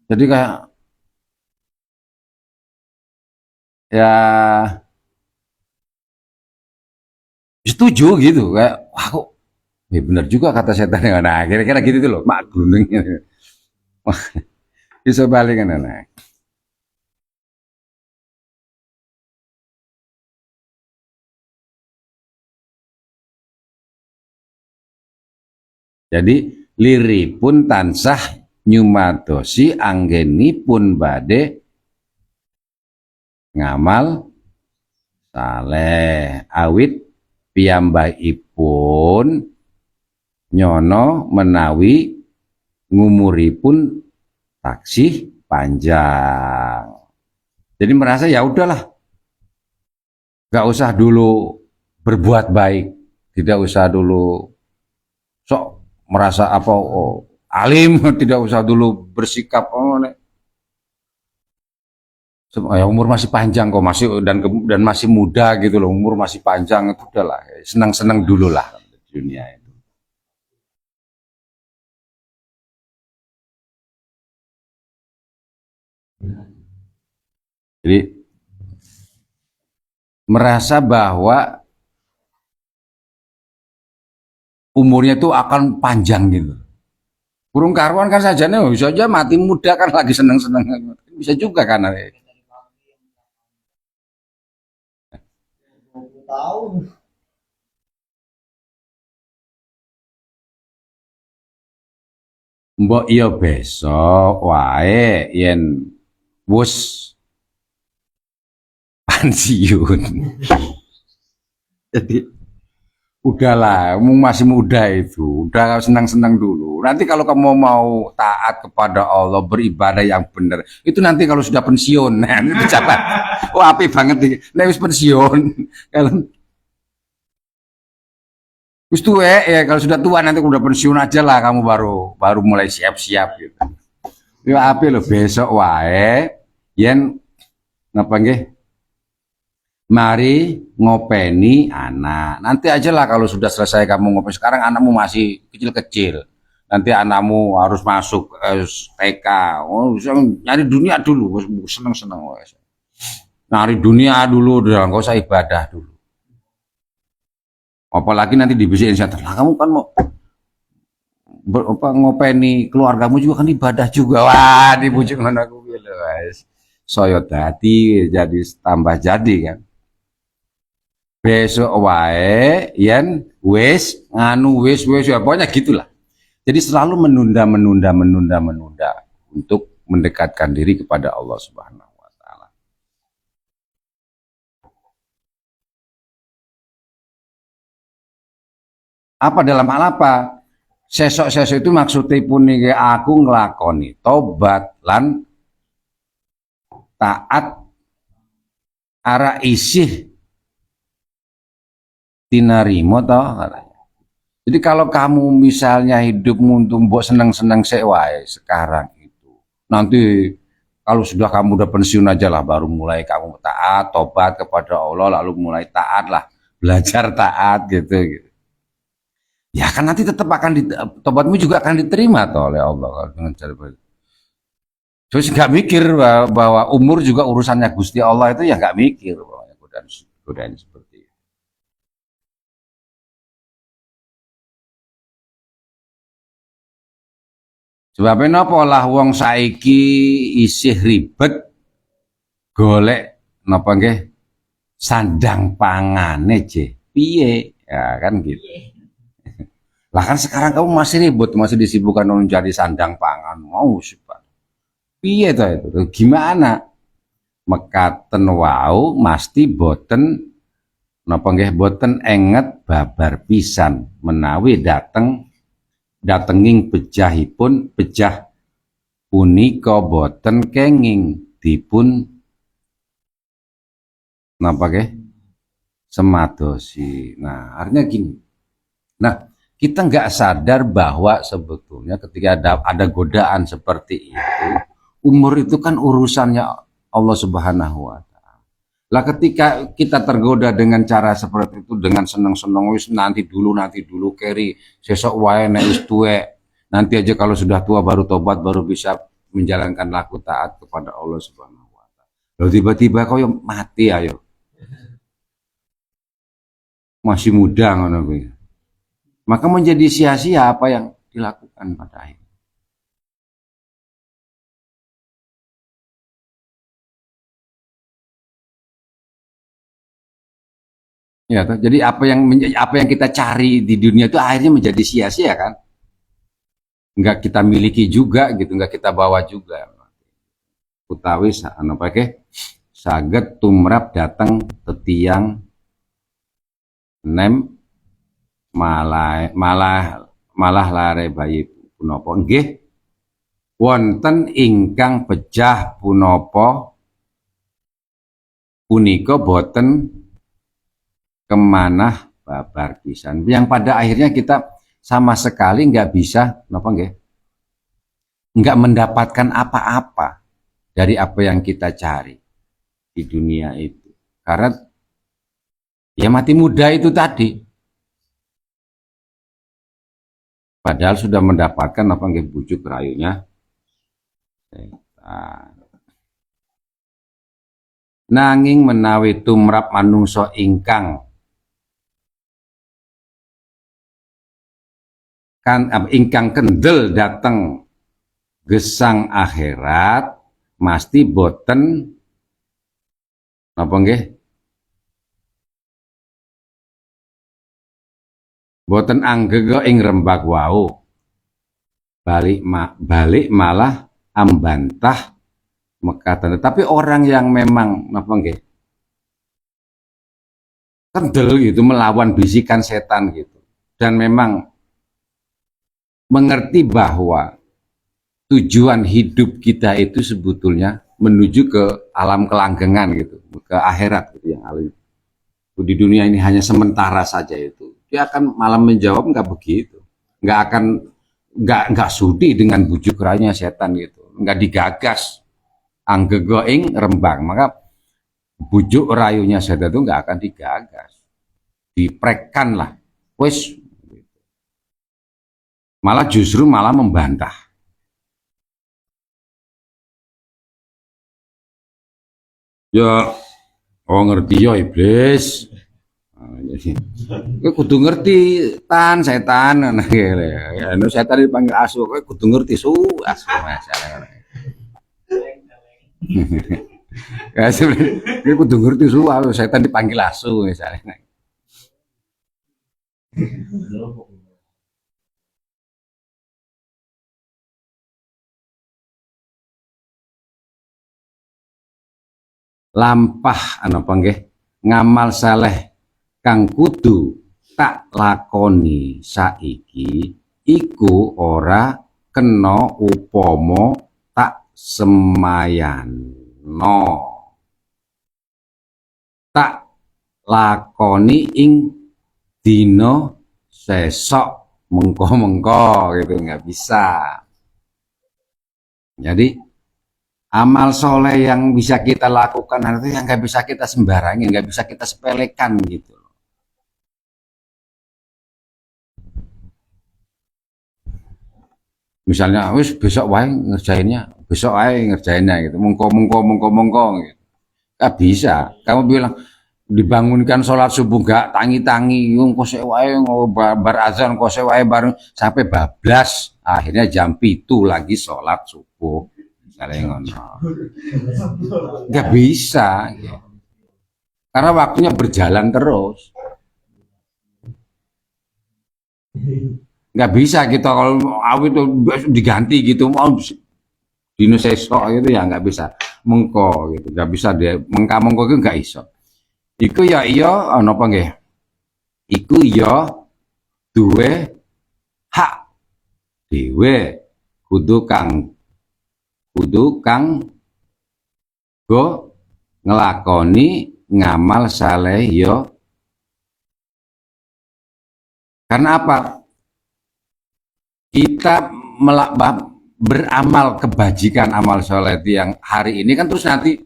Speaker 1: Jadi kayak ya setuju gitu kayak wah kok ya benar juga kata setan. Nah kira-kira gitu tuh loh mak glundeng. Wah, bisa balik kan nah. Jadi liripun tansah nyumadosi anggenipun bade ngamal saleh awit piyambakipun nyono menawi ngumuripun taksih panjang. Jadi merasa ya udahlah, gak usah dulu berbuat baik, tidak usah dulu sok merasa apa alim, tidak usah dulu bersikap ya umur masih panjang kok masih dan masih muda gitu loh, umur masih panjang itu udahlah senang-senang dulu lah dunia itu. Jadi merasa bahwa umurnya itu akan panjang gitu. Burung karuan kan saja nih bisa aja mati muda kan lagi seneng-seneng bisa juga kan.
Speaker 2: Tahun.
Speaker 1: Mbok iya besok wae yen wis pensiun. Jadi udahlah, kamu masih muda itu, udah senang-senang dulu. Nanti kalau kamu mau taat kepada Allah, beribadah yang benar, itu nanti kalau sudah pensiun, nah itu jalan. Oh api banget nih, nah wis pensiun. Kalau wis tua ya, kalau sudah tua nanti udah pensiun aja lah, kamu baru baru mulai siap-siap gitu. Yo api lo besok wae, yen ngapa nggih? Mari ngopeni anak. Nanti aja lah kalau sudah selesai kamu ngopeni. Sekarang anakmu masih kecil-kecil. Nanti anakmu harus masuk TK. Oh, nyari dunia dulu. Seneng-seneng. Nyari dunia dulu. Udah nggak usah ibadah dulu. Apalagi nanti dibisikin setan. Lah kamu kan mau ngopeni keluargamu juga kan ibadah juga. Wah, dibujuk anakku gitu. Soyo tadi jadi tambah jadi kan. Besok wae yen wis nganu wis ya pokoknya gitulah. Jadi selalu menunda untuk mendekatkan diri kepada Allah Subhanahu wa taala. Apa dalam hal apa? Sesok-sesok itu maksudnya pun nih aku ngelakoni tobat lan taat arah isih tinarimo toh katanya. Jadi kalau kamu misalnya hidupmu untuk mbok senang-senang sewai sekarang itu, nanti kalau sudah kamu udah pensiun aja lah baru mulai kamu taat, tobat kepada Allah lalu mulai taat lah, belajar taat gitu. Gitu. Ya kan nanti tetap akan tobatmu juga akan diterima toh oleh Allah kalau dengan cara begitu. Terus nggak mikir bahwa umur juga urusannya Gusti Allah itu ya nggak mikir bahwa godaan seperti itu. Sebabnya napa lah wong saiki isih ribet golek napa nggih sandang pangane je. Piye? Ya kan gitu. Lah kan sekarang kamu masih ribut, masih disibukkan mencari sandang pangan. Mau sih, Pak. Piye to itu? Gimana? Mekaten wau mesti boten napa nggih boten enget babar pisan menawi datenging pejah punika boten kenging dipun napa nggih semadosi. Nah, artinya gini. Nah, kita nggak sadar bahwa sebetulnya ketika ada godaan seperti itu, umur itu kan urusannya Allah Subhanahu wa Ta'ala. Lah ketika kita tergoda dengan cara seperti itu, dengan seneng-seneng wis nanti dulu keri sesok wae nek wis tuwek. Nanti aja kalau sudah tua baru tobat, baru bisa menjalankan laku taat kepada Allah Subhanahu wa Ta'ala. Lalu tiba-tiba kau mati ayo. Masih muda ngono kuwi. Maka menjadi sia-sia apa yang dilakukan pada akhirnya. Ya, jadi apa yang kita cari di dunia itu akhirnya menjadi sia-sia kan? Enggak kita miliki juga gitu, enggak kita bawa juga. Utawi anu pake saged tumrap datang tetiang nem malah lare bayi punapa nggih wonten ingkang pejah punapa punika boten kemanah babar pisan, yang pada akhirnya kita sama sekali nggak bisa napa nggih nggak mendapatkan apa-apa dari apa yang kita cari di dunia itu, karena ya mati muda itu tadi. Padahal sudah mendapatkan apa nggih bujuk rayunya setan. Nanging menawi tumrap manungsa ingkang ingkang kendel dateng gesang akhirat mesti boten napa nggih boten anggega ing rembag wau balik malah ambantah mekatan. Tapi orang yang memang napa nggih kendel gitu melawan bisikan setan gitu dan memang mengerti bahwa tujuan hidup kita itu sebetulnya menuju ke alam kelanggengan gitu, ke akhirat gitu yang alim. Di dunia ini hanya sementara saja itu. Dia akan malah menjawab nggak begitu, nggak sudi dengan bujuk rayunya setan gitu, nggak digagas anggegoing rembang, maka bujuk rayunya setan itu nggak akan digagas, diprekan lah, wes malah justru malah membantah. Ya, oh ngerti ya iblis. Kowe kudu ngerti tan setan nah anu setan dipanggil asu kowe kudu ngerti asu masalah. Ya sebenarnya kowe kudu ngerti setan dipanggil asu misalnya. Lampah apa nggih ngamal saleh kang kudu tak lakoni saiki iku ora kena upama tak semayano tak lakoni ing dina sesok mengko-mengko gitu nggak bisa. Jadi amal soleh yang bisa kita lakukan itu yang nggak bisa kita sembarangin, nggak bisa kita sepelekan gitu. Misalnya, wis besok wae ngerjainnya gitu, mengko gitu. Gak bisa. Kamu bilang dibangunkan sholat subuh gak tangi-tangi, kose wae bar azan kose wae baru sampai bablas, akhirnya jam 7 lagi sholat subuh. Nggak bisa ya. Karena waktunya berjalan terus, nggak bisa kita kalau awit itu diganti gitu mau dino sesok itu ya nggak bisa mengko gitu, nggak bisa dia mengko itu nggak iso. Iku ya iya apa nggih iku ya duwe hak dhewe kudu kang go ngelakoni ngamal saleh yo Karena apa? Kita beramal kebajikan, amal soleh yang hari ini kan terus nanti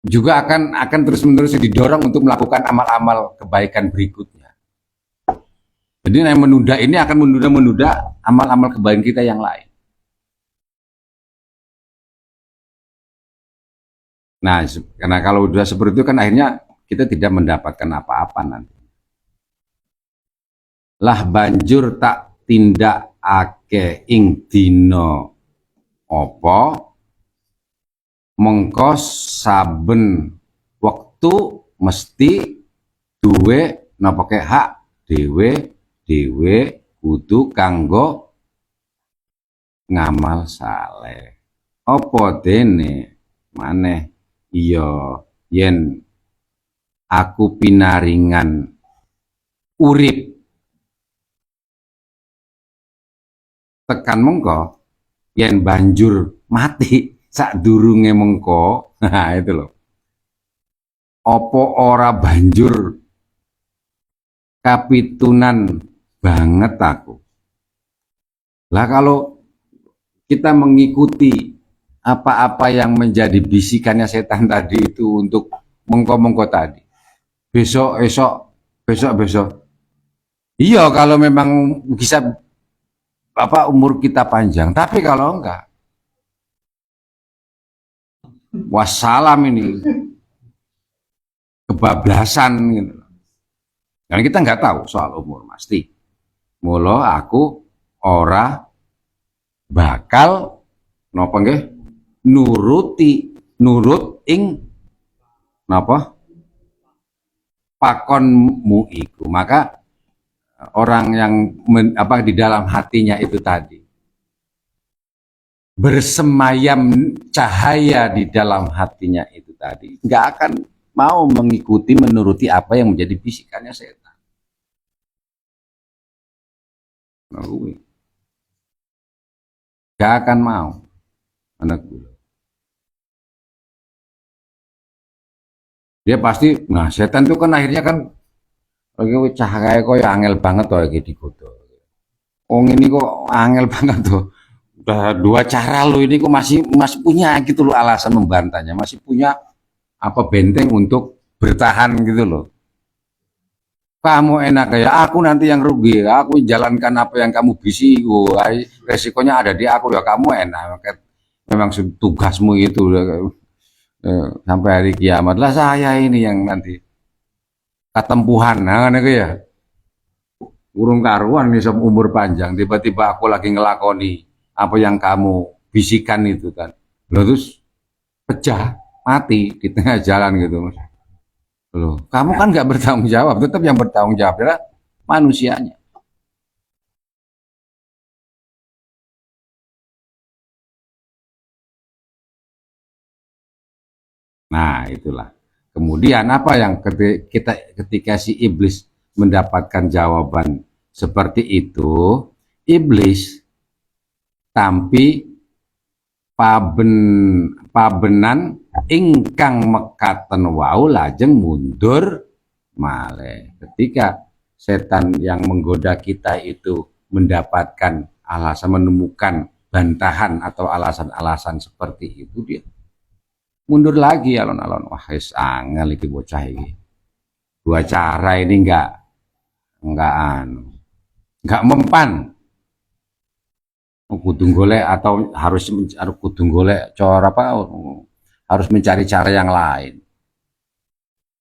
Speaker 1: juga akan terus-menerus didorong untuk melakukan amal-amal kebaikan berikutnya. Jadi yang menunda ini akan menunda amal-amal kebaikan kita yang lain. Nah, karena kalau sudah seperti itu kan akhirnya kita tidak mendapatkan apa-apa nanti. Lah banjur tak tindak ake ing dino opo mengko saben waktu mesti duwe napa kek hak dewe kudu kanggo ngamal saleh. Apa dene maneh iya yen aku pinaringan urip tekan mengko yen banjur mati sak durunge mengko. Nah itu loh, opo ora banjur kapitunan banget aku. Lah kalau kita mengikuti apa-apa yang menjadi bisikannya setan tadi itu untuk mengko-mengko tadi, besok iya kalau memang bisa apa umur kita panjang, tapi kalau enggak wassalam ini kebablasan gitu. Dan kita nggak tahu soal umur pasti. Mula aku ora bakal napa nggih nurut ing napa pakonmu iku. Maka orang yang di dalam hatinya itu tadi bersemayam cahaya di dalam hatinya itu tadi nggak akan mau mengikuti menuruti apa yang menjadi bisikannya setan. Nggak akan mau anak gue. Dia pasti, nah setan itu kan akhirnya kan lagi cahaya kok ya angel banget tuh lagi digoda. Oh ini kok angel banget tuh. Udah dua cara lo ini kok masih punya gitu loh alasan membantahnya, masih punya apa benteng untuk bertahan gitu loh. Kamu enak ya, aku nanti yang rugi, aku jalankan apa yang kamu bisi, resikonya ada di aku ya, kamu enak. Memang tugasmu itu sampai hari kiamat lah saya ini yang nanti ketempuhan, nah kan ya. Urung karuan nih umur panjang, tiba-tiba aku lagi ngelakoni apa yang kamu bisikan itu kan, loh terus pecah, mati di tengah jalan gitu mas. Loh, kamu kan nggak bertanggung jawab, tetap yang bertanggung jawab adalah manusianya. Nah itulah. Kemudian apa yang ketika si iblis mendapatkan jawaban seperti itu, iblis tampi pabenan ingkang mekaten wau lajeng mundur malih. Ketika setan yang menggoda kita itu mendapatkan alasan, menemukan bantahan atau alasan-alasan seperti itu, dia mundur lagi alon-alon. Wah wis angel iki bocah iki. Dua cara ini enggak mempan. Kudu golek atau harus kudu golek cara apa, harus mencari cara yang lain.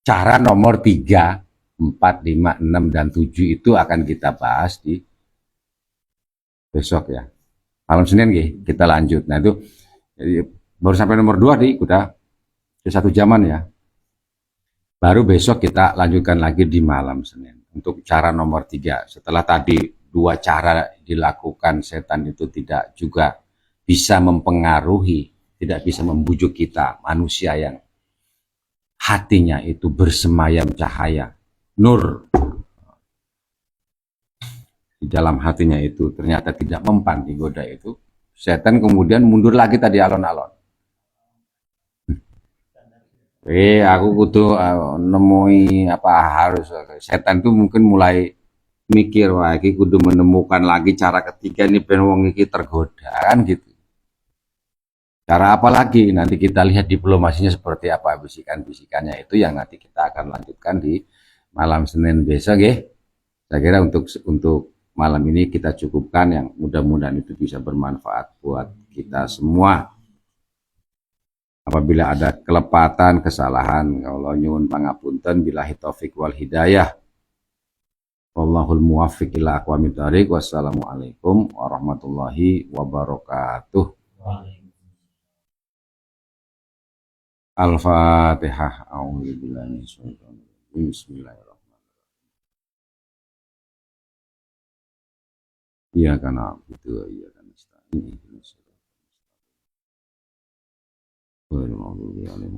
Speaker 1: Cara nomor 3, 4, 5, 6, dan 7 itu akan kita bahas di besok ya. Malam Senin kita lanjut. Nah itu jadi, baru sampai nomor 2 udah 1 jaman ya. Baru besok kita lanjutkan lagi di malam Senin untuk cara nomor 3. Setelah tadi 2 cara dilakukan setan itu tidak juga bisa mempengaruhi, tidak bisa membujuk kita manusia yang hatinya itu bersemayam cahaya nur di dalam hatinya itu ternyata tidak mempan digoda itu, setan kemudian mundur lagi tadi alon-alon. Aku kudu nemui apa harus setan tuh mungkin mulai mikir wah iki kudu menemukan lagi cara ketiga nih ben wong iki tergoda kan gitu. Cara apa lagi? Nanti kita lihat diplomasinya seperti apa bisikan-bisikannya itu yang nanti kita akan lanjutkan di malam Senin besok ya. Saya kira untuk malam ini kita cukupkan yang mudah-mudahan itu bisa bermanfaat buat kita semua. Apabila ada kelepatan, kesalahan, kalau nyuwun pangapunten billahi taufik wal hidayah. Wallahul muwaffiq ila aqwamit thoriq. Wassalamualaikum warahmatullahi wabarakatuh. Al-Fatihah. A'udzubillahi minasyaitonir rajim. Bismillahirrahmanirrahim. Iyyaka na'budu wa iyyaka nasta'in. Ihdinas siratal mustaqim. Ghairil maghdubi 'alaihim